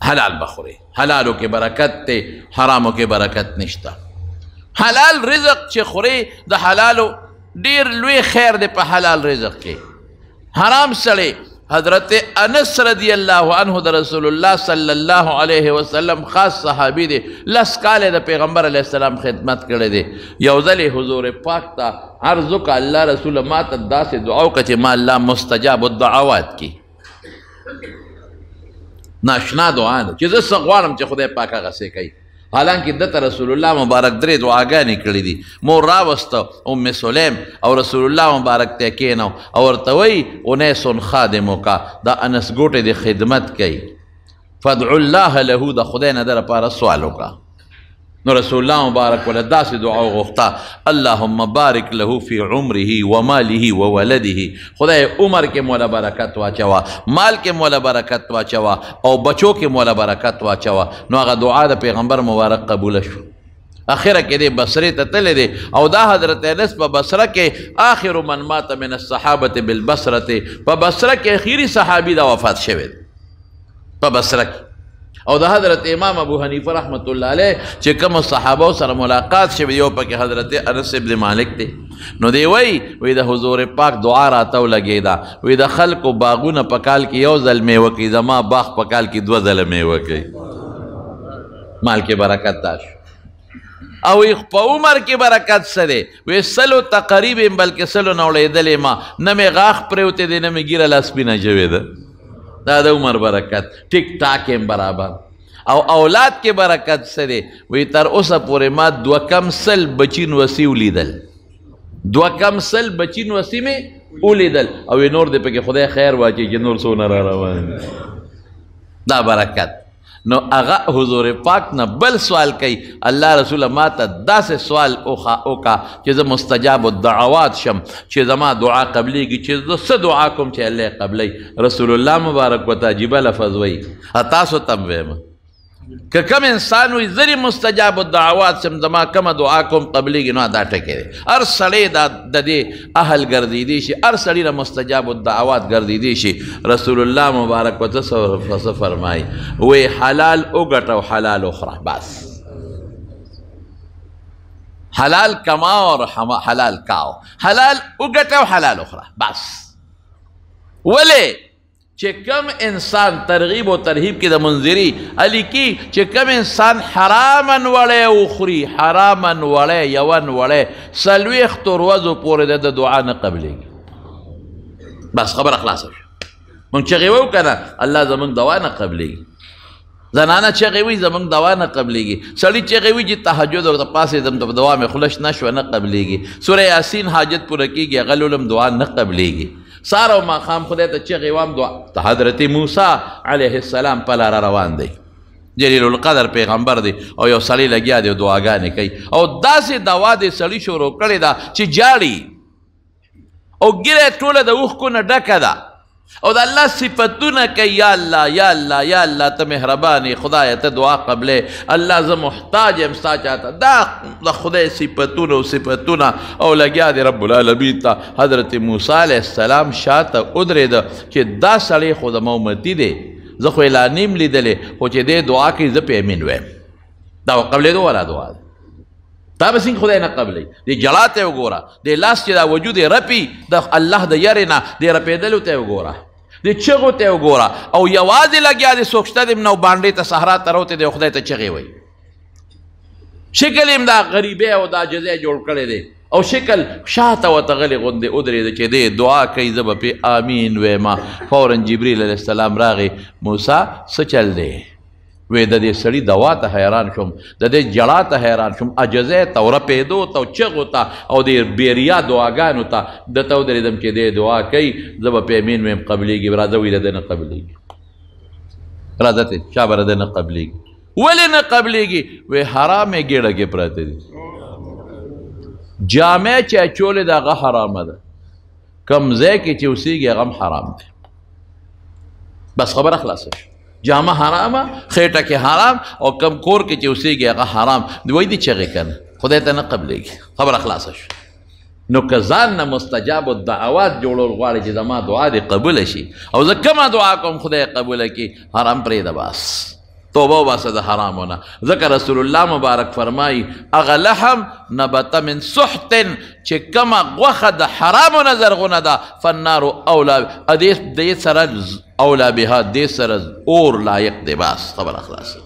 حلال بخوري حلالو کې برکت ته حرامو کې برکت نشته حلال رزق چې خوري د حلالو ډیر لوی خیر دی په حلال رزق کې حرام سړی حضرت انس رضی اللہ عنہ د رسول اللہ صلی اللہ علیہ وسلم خاص صحابی دی لس کاله د پیغمبر علیہ السلام خدمت کړی دی یو ځل حضور پاک ته عرض وکړه الله رسول ما ته داسې دعا وکړه چې ما الله مستجاب الدعوات کی ناشنا دعا ده چې زه څه غواړم چې خدای پاک هغه څه کوي حالانکه دته رسول الله مبارک درې دعاګانې کړې دي مور راوسته ام سلیم او رسول الله مبارک ته کېنو او ورته وایي انیس خادمک دا انس ګوټې د خدمت کوي فادعو الله له د خدای نه د لپاره سوال وکړه نو رسول الله مبارک ول داسې دعا وغوښته اللهم بارک له فی عمره وماله وولده خدای عمر کې مولا برکت واچوه مال کې مولا برکت واچوه او بچو کې مولا برکت واچوه نو هغه دعا د پیغمبر مبارک قبول شو اخره کې دی بصرې ته تللی دی او دا حضرت انس په بصره کې آخر من مات من الصحابة بالبصرة په بصره کې اخیری صحابي دا وفات شوی دی په بصره کې او د حضرت امام ابو حنیفه رحمت الله علیه چې کوم صحابه سره ملاقات شوی یو پکې حضرت انس ابن مالک دی نو دی وی د حضور پاک دعا راته ولګېده وی د خلکو باغونه په کال کې یو ځل میوه کوي زما باغ په کال کې دوه ځله میوه کوي مال کې برکت تاسو او په عمر کې برکت څه دی وی سلو تقریب بلکې سلو نه وړېدلې ما نه مې غاښ پرېوتی دی نه مې ګیره لاسپینه شوې ده دا د عمر برکت ټیک ټاک هم برابر او اولاد کې برکت څه دی وی تر اوسه پورې ما دوه کم سل بچین وسی ولیدل دوه کم سل بچین وسی مې ولیدل او نور دې پکې خدای خیر واچي چې نور څونه را روان دا برکت نو هغه حضور پاک نه بل سوال کوي الله رسول ما ته داسې سوال وکړه چې زه مستجاب الدعوات شم چې زما دعا قبلیږي چې زه څه دعا کوم چې الله قبلی رسول الله مبارک ورته عجیبه لفظ وایي تاسو ته هم وایم که کم انسان وي زری مستجاب الدعوات شم زما کومه دعا کوم قبلیږي نو دا ټکی دی هر سړی د دې اهل ګرځېدی شي هر سړي نه مستجاب الدعوات ګرځېدی شي رسول الله مبارک ورته څه فرمایي وی حلال وګټه او حلال وخوره بس حلال کماو اور حلال کاو حلال وګټه او حلال وخوره بس ولې چې کم انسان ترغیب و ترهیب کې د منذری علی کی چې کم انسان حرامن وړی وخوري حرامن وړی یون وړی څلوېښتو ورځو پورې د دعا نه قبلیږي بس خبره خلاصه شوه موږ چغې وو که نه الله زموږ دعا نه قبلیږي زنانه چغې وي زموږ دعا نه قبلیږي سړي چغې وي چې تهجد ورته پاڅېدم د دعا مې خلش نه شوه نه قبلیږي سوره یاسین حاجت پوره کېږي هغه لولم دعا نه قبلیږي سار او ماښام خدای ته چغې وام دعا ته حضرت موسی علیه السلام په لاره روان دی جلیل القدر پیغمبر دی او یو سړی لګیا دی دعاګانې کوي او داسې دوا دې سړي شروع کړې ده چې جاړي او ګیره ټوله د اوښکو نه ډکه ده او د الله صفتونه کوي یا الله یا الله یا الله ته مهربانې خدایه ته دعا قبلې الله زه محتاج یم ستا چاته دا د خدای صفتونه او صفتونه او لګیا دی رب العالمین ته حضرت موسی علیه السلام شاته ودرېده چې دا سړی خو زما امتي دی زه خو یې لا نیم لیدلی خو چې دې دعا کوي زه پې امین ویم دا قبلېدو والا دعا ده تا به څنګه خدای نه قبلی دې جړا ته وګوره دې لاس چې دا وجود یې رپي د الله د یارې نه دې رپېدلو ته وګوره دې چغو ته وګوره او یوازې لګیا دې څوک شته دې نو باندې ته صحرا ته روتې دې خدای ته چغې وایي شکل یې دا غریبۍ او دا عاجزۍ جوړ کړی دی او شکل شاته ورته غلې غوندې ودرېده چې دې دعا کوي زه به پې امین ویمه فورا جبریل علیه السلام راغی موسی څه چل دی وی د دې سړي دوا ته حیران شوم د دې جړا ته حیران شوم عجزۍ ته ورپېدو ته او چغو ته او د بیریا دعاګانو ته دته ودرېدم چې دې دعا کوي زه به پې امین ویم قبلیږي راځه وی د ده نه قبلیږي راځه ته چا به د ده نه قبلیږي ولې نه قبلیږي وی حرامې ګېډه کې پراته دي جامې چې اچولې ده هغه حرامه ده کم ځای کې چې اوسېږي هغه هم حرام دی بس خبره خلاصه شو جامه حرامه خیټه کې حرام او کم کور کې چې اوسېږي هغه حرام وایي دي چغې کنه خدای ته نه قبلیږي خبره خلاصه شو نو که ځان نه مستجاب الدعوات جوړول غواړي چې زما دعا دې قبوله شي او زه کومه دعا کوم خدای قبوله کړي حرام پرېږده بس توبه وباسه د حرامونه. ځکه رسول الله مبارک فرمایي هغه لحم نبت من سحت چې کومه غوښه د حرامو نه زرغونه ده فالنار اولا دې سره اولا بها دې سره اور لایق دی. بس خبره خلاصه.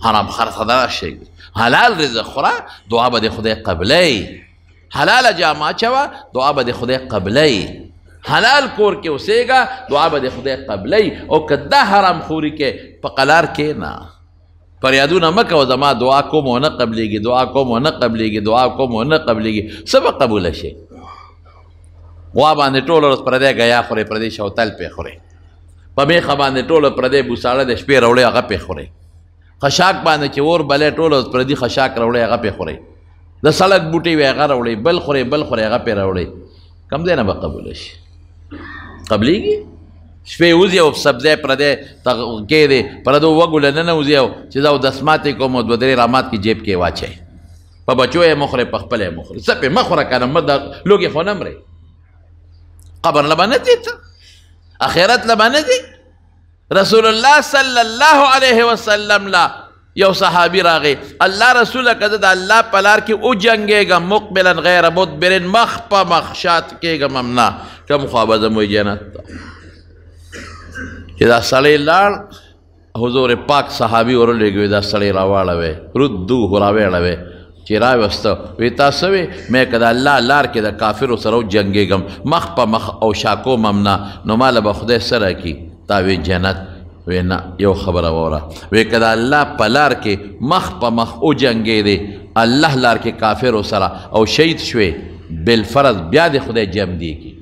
حرام خرڅه شي حلال رزق خوره دعا به د خدای قبلی. حلاله جامه اچوه دعا به د خدای قبلی. حلال کور کې اوسېږه دعا به د خدای قبلی. او که دا حرام خوري کې په قلار کې نه فریادونه مه کوه زما دعا کوم ونه قبلیږي دعا کوم ونه قبلیږي دعا کوم ونه قبلیږي څه به قبوله شي. غوا باندې ټوله ورځ پردی ګیا خورې پردی شوتل پې خورې په میخه باندې ټوله پردی بوساړه د شپې راوړې هغه پې خورې خشاک باندې چې اور بلې ټوله ورځ پردي خشاک راوړې هغه پې خورې د سړک بوټي وې هغه راوړې بل خورې بل خورې هغه پې راوړې کم ځای نه به قبوله شي. قبلیږي شپې وځي او سبزی پردی کې دی پردو وږو له ننه وځي او چې دا دسمات یې کوم او دوه درې رامات کې جیب کې واچوي په بچو یې مه خورې په خپله یې مه خورې څه پې مه خوره که نه مه د لوږې خو نه مرې. قبر له به نه ځې ته اخرت له به نه ځې. رسول الله صلی الله علیه وسلم لا یو صحابي راغی الله رسوله که زه د الله په لار کې وجنګېږم مقبلا غیر مدبر مخ په مخ شات کېږم هم نه کوم خوا به ځم وایي جنت ته. چې دا سړی لاړ حضور پاک صحابي ورولېږي دا سړی راواړوي ردوه راویړوي چې راوسته وی تا څه وې مې که د الله لار کې د کافرو سره وجنګېږم مخ په مخ او شاکوم هم نه نو ماله به خدای څه راکړي تا وی جنت. وی نه یو خبره واوره وی که د الله په لار کې مخ په مخ وجنګېدې الله لار کې کافرو سره او شهید شوې بالفرض بیا د خدای جمدی کی.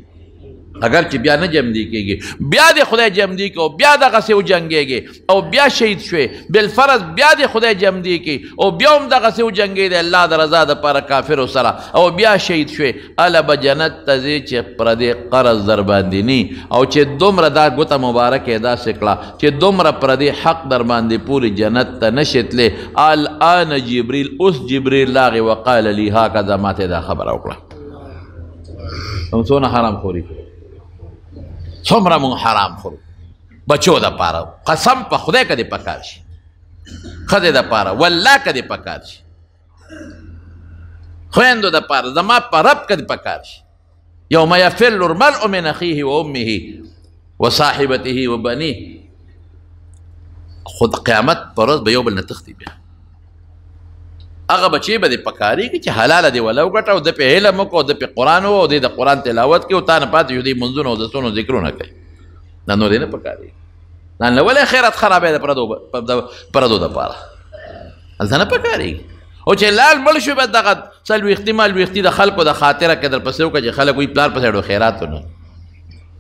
اگر چې بیا نه جمدی کېږي بیا د خدای جمدی کی او بیا دغسې وجنګېږي او بیا شهید شوې بالفرض بیا د خدای جمدی کی او بیا هم دغسې وجنګېدې الله د رضا دپاره کافرو سره او بیا شهید شوې هله به جنت ته ځې چې پردې قرض در باندې نی او چې دومره دا ګوته مبارکه یې داسې کړه چې دومره پردې حق در باندې پورې جنت ته نشې تلې. الآن جبریل اوس جبریل راغی وقال لی هکذا ماته دا خبره وکړه. هم څونه حرام خوري څومره مونږ حرام خورو بچو دپاره قسم په خدای که دې پکار شي ښځې دپاره والله که دې پکار شي خویندو دپاره زما په رب که دې پکار شي. یوم یفر المرء من اخیه و امه و صاحبته و بنیه. خود قیامت په ورځ به یو بل نه تښتي بیا هغه بچې به دې پکارېږي چې حلاله دې وله وګټه او ده پې علم وکړو ده پې قرآن و او دې د قرآن تلاوت کړي او تا نه پاتې شو دې منځونه او دسونو ذکرونه کوي دا نور دې نه پکارېږي. دا نه ولې خیرات خرابی د پردو دپاره هلته نه پکارېږي. او چې لال مړ شو بیا دغه څلوېښتي مالوېښتي د خلکو د خاطره کې در پسې وکړه چې خلک وایي پلار پسې اړو خیراتونه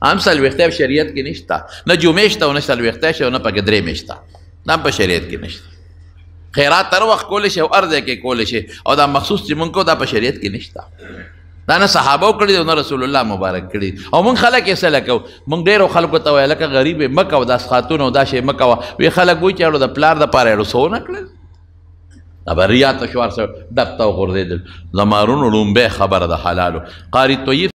هم څلوېښتی شریعت کې نشته نه جمعې شته او نه څلوېښتی شته او نه پکې درې مې شته دا هم په شریعت کې نشته. خیرات هر وخت کولی شي او هر ځای کې کولی شي او دا مخصوص چې مونږ کو دا په شریعت کې نشته. دا نه صحابو کړي دي او نه رسول الله مبارک کړي او مونږ خلک یې څه لکو مونږ ډېرو خلکو ته وایه لکه غریب یې مه کوه دا خاتون او دا شی مه کوه وی خلک وایي چې اړو د پلار دپاره اړو څه ونه کړل دا به ریا ته شوار سره ډب ته وغورځېدل. زمارونو لومبی خبره د حلالو قاري طیب